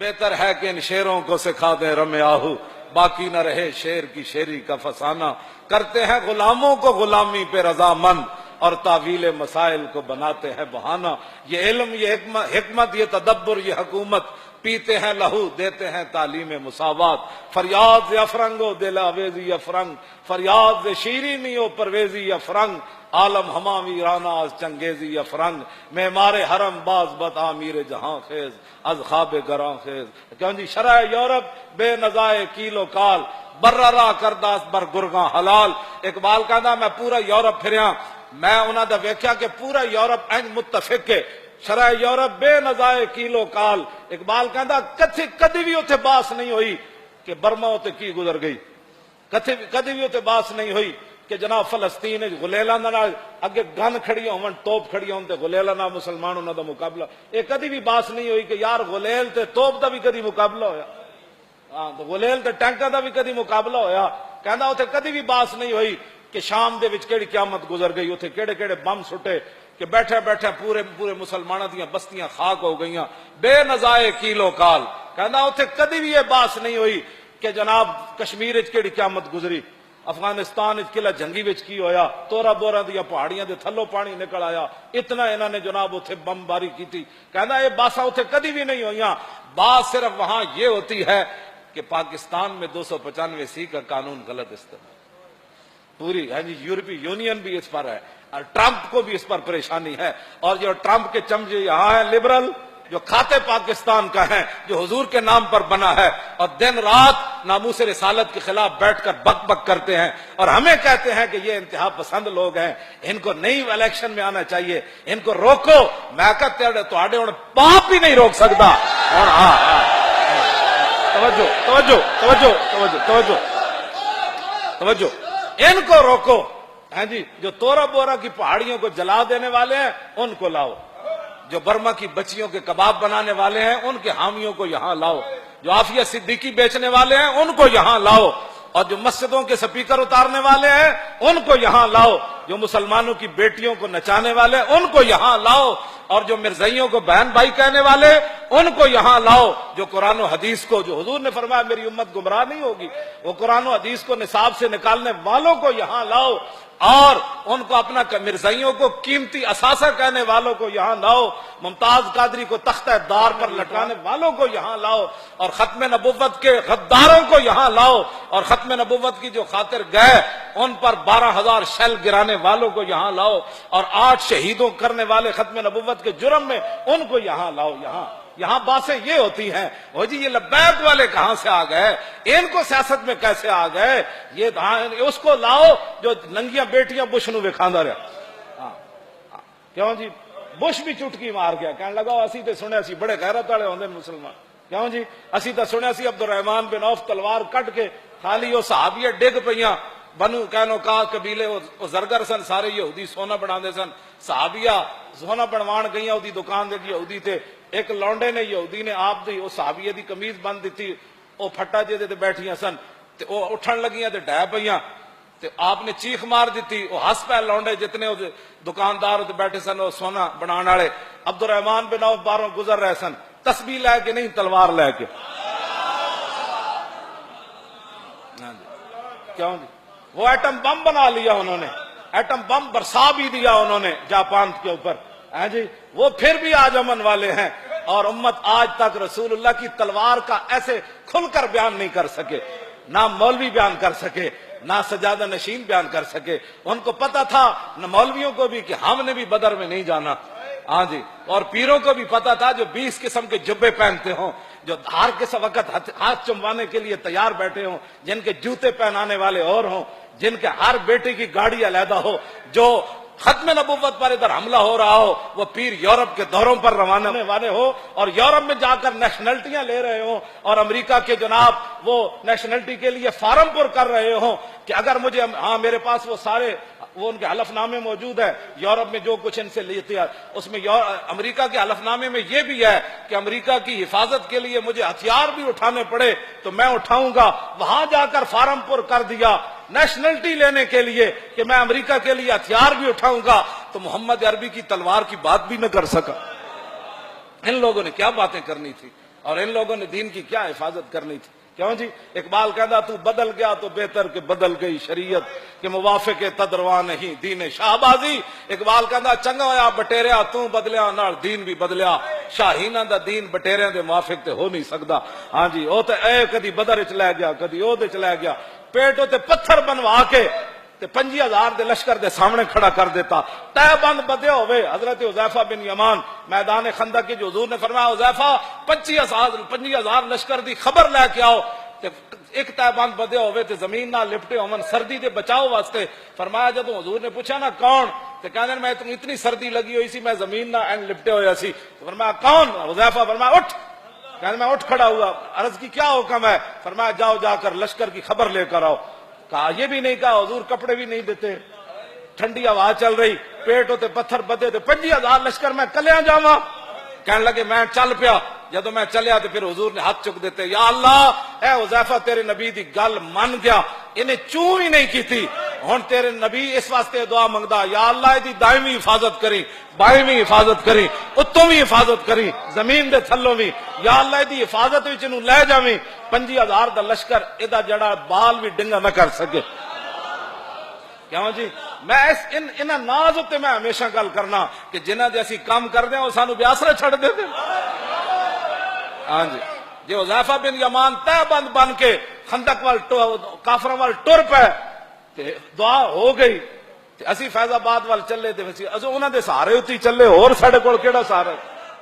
بہتر ہے کہ ان شیروں کو سکھا دیں رم آہو، باقی نہ رہے شیر کی شیری کا فسانہ۔ کرتے ہیں غلاموں کو غلامی پہ رضامند، اور تعویل مسائل کو بناتے ہیں بہانہ۔ یہ علم، یہ حکمت، یہ تدبر، یہ حکومت، پیتے ہیں لہو دیتے ہیں تعلیم مساوات۔ فریاد افرنگ و دل آویزی افرنگ، فریاد شیرینی و پرویزی افرنگ، عالم ہما ویرانہ از چنگیزی افرنگ، معمار حرم باز بد آمیر جہاں خیز از خواب گراں خیز۔ کیوں جی شرع یورپ بے نزائے کیل و کال، بررا کرداس بر گرگاں حلال۔ اقبال کہندا میں پورا یورپ پھریا، میں انہاں دا ویکھیا کہ پورا یورپ انج متفق ہے، شرع یورپ بے نزائے کیلو کال۔ اقبال کہندا کدی بھی اتنے باس نہیں ہوئی کہ برما اتنے کی گزر گئی، کدی بھی اتنے باس نہیں ہوئی کہ جناب فلسطین غلیلاں نال اگے گن کھڑی ہون، توپ کھڑی ہون تے غلیلاں نال مسلمان انہاں دا مقابلہ، یہ کدی بھی باس نہیں ہوئی کہ یار غلیل تے توپ دا بھی کدی مقابلہ ہویا، ہاں تے غلیل تے ٹینکاں دا بھی کدی مقابلہ ہویا۔ کہندا اتنے کدی بھی باس نہیں ہوئی کہ شام دے وچ کیڑی قیامت گزر گئی، اتنے کیڑے کیڑے بم سٹے کہ بیٹھے بیٹھے پورے مسلمانوں دیاں بستیاں خاک ہو گئیاں، بے نزائے کیلو کال۔ کہندا اتنے کدی بھی یہ باس نہیں ہوئی کہ جناب کشمیر وچ کیڑی قیامت گزری، افغانستان وچ قلعہ جنگی وچ کی ہویا، تورا بورا دیا پہاڑیاں دے تھلوں پانی نکل آیا، اتنا انہوں نے جناب اتنے بم باری کی۔ کہندا یہ باساں اتنے کدی بھی نہیں ہوئیاں، بات صرف وہاں یہ ہوتی ہے کہ پاکستان میں 295 کا قانون غلط استعمال، پوری ہاں جی یورپی یونین بھی اس پر ہے، اور ٹرمپ کو بھی اس پر پریشانی ہے، اور جو ٹرمپ کے چمچے یہاں ہیں لبرل، جو کھاتے پاکستان کا ہیں، جو حضور کے نام پر بنا ہے، اور دن رات ناموس رسالت کے خلاف بیٹھ کر بک بک کرتے ہیں، اور ہمیں کہتے ہیں کہ یہ انتہا پسند لوگ ہیں، ان کو نئی الیکشن میں آنا چاہیے، ان کو روکو۔ میں کہتے ہوں باپ بھی نہیں روک سکتا۔ اور توجہ توجہ توجہ توجہ توجہ توجہ، ان کو روکو۔ ہاں جی جو تورا بورا کی پہاڑیوں کو جلا دینے والے ہیں ان کو لاؤ، جو برما کی بچیوں کے کباب بنانے والے ہیں ان کے حامیوں کو یہاں لاؤ، جو عافیہ صدیقی بیچنے والے ہیں ان کو یہاں لاؤ، اور جو مسجدوں کے سپیکر اتارنے والے ہیں ان کو یہاں لاؤ، جو مسلمانوں کی بیٹیوں کو نچانے والے ہیں ان کو یہاں لاؤ، اور جو مرزائیوں کو بہن بھائی کہنے والے ان کو یہاں لاؤ، جو قرآن و حدیث کو، جو حضور نے فرمایا میری امت گمراہ نہیں ہوگی، وہ قرآن و حدیث کو نصاب سے نکالنے والوں کو یہاں لاؤ، اور ان کو اپنا مرزائیوں کو قیمتی اثاثہ کہنے والوں کو یہاں لاؤ، ممتاز قادری کو تختہ دار پر لٹکانے والوں کو یہاں لاؤ، اور ختم نبوت کے غداروں کو یہاں لاؤ، اور ختم نبوت کی جو خاطر گئے ان پر 12,000 شیل گرانے والوں کو یہاں لاؤ، اور 8 شہیدوں کرنے والے ختم نبوت کے جرم میں ان کو یہاں لاؤ۔ یہاں باتیں یہ ہوتی ہیں، وہ جی یہ لبیک والے کہاں سے آ گئے، ان کو سیاست میں کیسے آ گئے، یہ اس کو لاؤ جو ننگیاں بیٹیاں بش نو وکھاندا رہا۔ کیوں جی بش بھی چٹکی مار گیا، کہنے لگا اسی تے سنیا سی بڑے غیرت والے ہوندے مسلمان، کیوں جی اسی تے سنیا سی عبد الرحمان بن عوف تلوار کٹ کے خالی وہ صحابیہ ڈگ پیاں، بنو قینوقاع قبیلے وہ زرگر سن، سارے یہودی سونا بنا دے سن، صحابیہ سونا بنوان گئی دی دکان دے یہودی تے، ایک لونڈے نے یہودی نے آپ دی وہ صحابیہ دی قمیض بند دیتی، وہ پھٹا جے تے بیٹھیاں سن تے وہ اٹھن لگیاں تے ڈہ پیاں تے آپ نے چیخ مار دیتی، وہ ہس پہ لونڈے جتنے دکاندار تے بیٹھے سن وہ سونا بنان والے، عبد الرحمان بن عوف باہروں گزر رہے سن، تسبیح لے کے نہیں تلوار لے کے۔ کیوں جی وہ ایٹم بم بنا لیا انہوں نے، ایٹم بم برسا بھی دیا انہوں نے جاپان کے اوپر، ہاں جی وہ پھر بھی آج امن والے ہیں، اور امت آج تک رسول اللہ کی تلوار کا ایسے کھل کر بیان نہیں کر سکے، نہ مولوی بیان کر سکے، نہ سجادہ نشین بیان کر سکے۔ ان کو پتا تھا نہ مولویوں کو بھی کہ ہم نے بھی بدر میں نہیں جانا، ہاں جی، اور پیروں کو بھی پتا تھا جو 20 قسم کے جبے پہنتے ہوں، جو ہر کس وقت ہاتھ چموانے کے لیے تیار بیٹھے ہوں، جن کے جوتے پہنانے والے اور ہوں، جن کے ہر بیٹے کی گاڑی علیحدہ ہو، جو ختم نبوت پر ادھر حملہ ہو رہا ہو وہ پیر یورپ کے دوروں پر روانہ ہونے والے ہو، اور یورپ میں جا کر نیشنلٹیاں لے رہے ہوں، اور امریکہ کے جناب وہ نیشنلٹی کے لیے فارم پر کر رہے ہوں کہ اگر مجھے، ہاں میرے پاس وہ سارے وہ ان کے حلف نامے موجود ہے، یورپ میں جو کچھ ان سے لیتے ہیں اس میں امریکہ کے حلف نامے میں یہ بھی ہے کہ امریکہ کی حفاظت کے لیے مجھے ہتھیار بھی اٹھانے پڑے تو میں اٹھاؤں گا۔ وہاں جا کر فارم پر کر دیا نیشنلٹی لینے کے لیے کہ میں امریکہ کے لیے ہتھیار بھی اٹھاؤں گا، تو محمد عربی کی تلوار کی بات بھی نہ کر سکا۔ ان لوگوں نے کیا باتیں کرنی تھی، اور ان لوگوں نے دین کی کیا حفاظت کرنی تھی؟ کیوں جی؟ اقبال کہتا تو بدل گیا تو بہتر کہ بدل گئی شریعت کہ موافق تدروا نہیں دین شاہبازی. اقبال کہتا چنگا ہویا بٹیریا تو بدلیا نال دین بھی بدلیا. شاہینہ دا دین بٹیریاں دے موافق تے ہو نہیں سکدا. ہاں جی او تے اے کدی بدر وچ لے گیا کدی او دے چ لے گیا. پیٹو تے پتھر بنوا کے تے 50,000 دے لشکر دے سامنے کھڑا کر دیتا. تہ بند بدے ہوئے حضرت حذیفہ بن یمان میدان خندق کی جو حضور نے فرمایا حذیفہ 25,000 لشکر دی خبر لے کے آؤ تے ایک تہ بند بدے ہوئے تے زمین نہ لپٹے ہومن سردی دے بچاؤ واسطے. فرمایا جب حضور نے پوچھا نا کون تے کہنے میں اتنی سردی لگی ہوئی سی میں زمین نہ اینڈ لپٹے ہویا سی. فرمایا کون؟ حذیفہ فرمایا اٹھ. کہنے میں اٹھ کھڑا ہوا. عرض کی کیا حکم ہے؟ فرمایا جاؤ جا کر لشکر کی خبر لے کر آؤ. کہا یہ بھی نہیں کہا حضور کپڑے بھی نہیں دیتے ٹھنڈی ہوا چل رہی پیٹ ہوتے پتھر بدے تے 50,000 لشکر میں کلیاں جاواں. کہنے لگے میں چل پیا. جدو میں چلیا تو پھر حضور نے ہاتھ چک دیتے یا اللہ اے حذیفہ تیرے نبی دی گل من گیا انہیں چوں ہی نہیں کی تھی. ہن تیرے نبی اس واسطے دعا منگدا یا اللہ دی دائمی حفاظت کری بائیویں حفاظت کری اتوں بھی حفاظت کری زمین دے تھلوں بھی یا اللہ دی حفاظت وچ نوں لے جاویں. 50,000 دا لشکر ادا جڑا بال بھی ڈنگا نہ کر سکے. کیوں جی؟ میں انہاں ناز تے میں ہمیشہ گل کرنا کہ جنہاں دے اسی کام کردے او سانو بیاسرا چھڑ دے دے. ہاں جی جی حذیفہ بن یمان تہ بند بن کے خندق وال کافراں وال ٹر پے تے دعا ہو گئی تے اسی فیض آباد وال چلے تے اسی انہاں دے سہارے اُتی چلے اور ساڈے کول کیڑا سہارا.